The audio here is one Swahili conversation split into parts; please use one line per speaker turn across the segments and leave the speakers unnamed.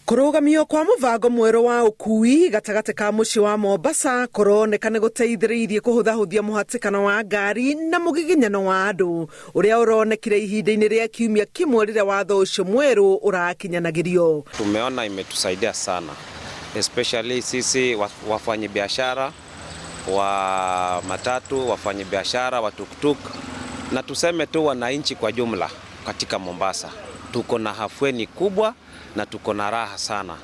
Kurugamio kwa muvango mweru wa ukui gatagati ka mucii wa Mombasa kuronekana guteithiriirie kuhuthahuthia muhatikano wa ngari na mugiginyano wa andu uria uronekire ihinda-ini ria kiumia kimwe riria watho ucio mweru urakinyanagirio.
Tumeona imetusaidia sana, especially sisi wafanyabiashara wa matatu, wafanyabiashara wa tuktuk, na tuseme tu wananchi kwa jumla katika Mombasa. Tuko na hafueni kubwa na tuko na raha sana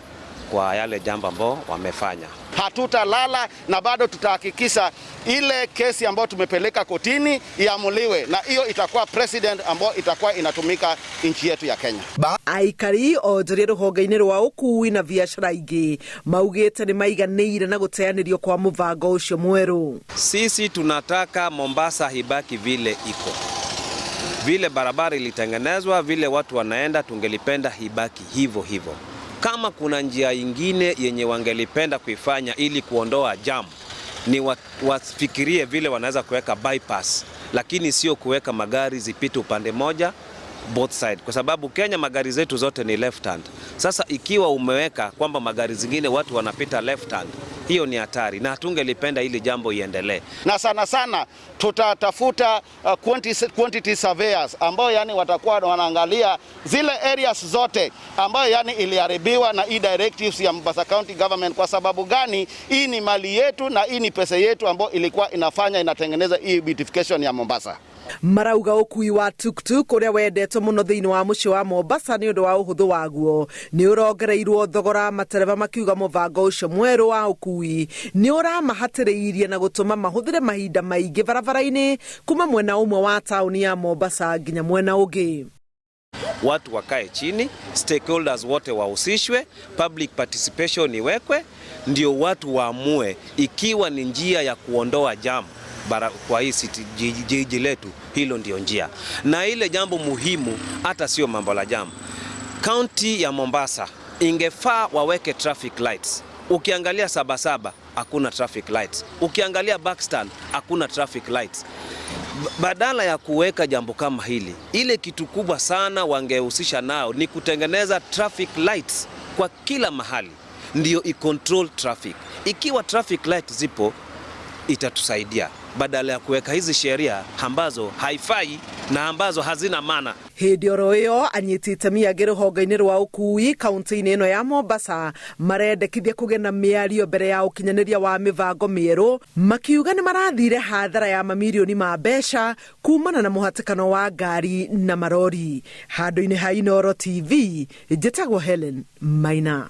kwa yale jambo ambao wamefanya.
Hatutalala na bado tutahakikisha ile kesi ambayo tumepeleka kotini iamuliwe, na hiyo itakuwa president ambayo itakuwa inatumika nchi yetu ya Kenya.
Aikari onjoria ruhonge-ini rwa ukui na biashara ingi maugite ni maiganiire na guteanirio kwa muvango ucio mweru.
Sisi tunataka Mombasa hibaki vile iko. Vile barabara ilitengenezwa, vile watu wanaenda, tungelipenda hibaki hivyo hivyo. Kama kuna njia ingine yenye wangelipenda kuifanya ili kuondoa jam, ni wafikirie vile wanaweza kuweka bypass, lakini sio kuweka magari zipite upande moja both side, kwa sababu Kenya magari zetu zote ni left hand. Sasa ikiwa umeweka kwamba magari zingine watu wanapita left hand, hiyo ni hatari na hatungelipenda ili jambo iendelee.
Na sana sana tutatafuta quantity surveyors ambao yani watakuwa wanaangalia zile areas zote ambayo yani iliharibiwa na directives ya Mombasa County Government. Kwa sababu gani? Hii ni mali yetu na hii ni pesa yetu ambayo ilikuwa inatengeneza hii beautification ya Mombasa.
Marauga ukui wa tuktuk uria wendetwo muno thiini wa mucii wa Mombasa ni undu wa uhuthu waguo ni urongereirwo thogora, matereva makiuga muvango ucio mweru wa ukui ni uramahatiriirie na gutuma mahuthire mahinda maingi barabara-ini kuma mwena umwe wa tauni ya Mombasa nginya mwena ungi.
Watu wakae chini, stakeholders wote wahusishwe, public participation iwekwe, ndio watu waamue ikiwa ni njia ya kuondoa jam kwa hii jiji letu, hilo ndio njia. Na ile jambo muhimu hata sio mambo la jam. County ya Mombasa ingefaa waweke traffic lights. Ukiangalia Sabasaba hakuna traffic lights. Ukiangalia Buxton hakuna traffic lights. Badala ya kuweka jambo kama hili, ile kitu kubwa sana wangehusisha nao ni kutengeneza traffic lights kwa kila mahali, ndio i-control traffic. Ikiwa traffic lights zipo itatusaidia, badala ya kuweka hizi sheria ambazo haifai na ambazo hazina maana.
Hindi oro iyo anyitite miagi ruhonge-ini rwa ukui kaunti-ini ino ya Mombasa marendekithia kugena miario mbere ya ukinyaniria wa mivango mieru, makiuga ni marathire hathara ya mamirioni ma mbeca kumana na muhatikano wa ngari na marori. Handu-ini ha Inooro TV, njitagwo Helen Maina.